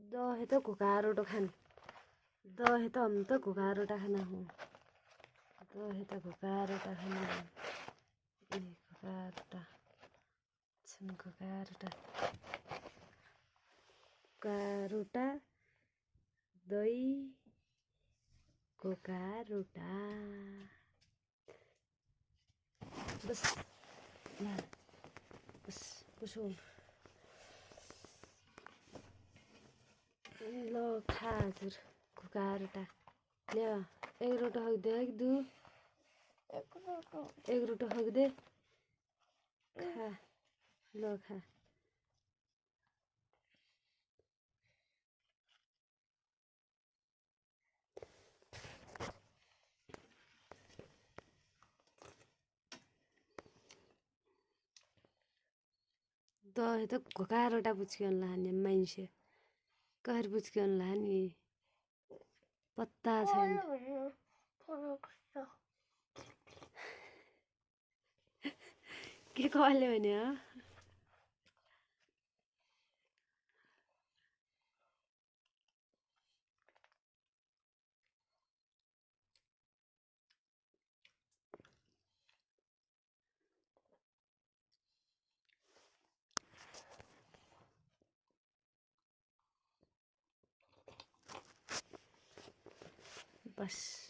दहे तो घोका रोटो खान दहे तो हम तो घोका रोटा खाना हूँ दहे तो घोका रोटा खाना घोका रोटा घोका रोटा दही घोका रोटा बस ला बस कसो ल खा हजुर घोका रोटा ल्या एक रोटा हगिदे है दु एक रोटा हगिदे खा ल खा दहे त घोका रोटा पुच्किन लाने मान्छे कहर पुच्किन लाने पत्ता छैन के कहले भने बस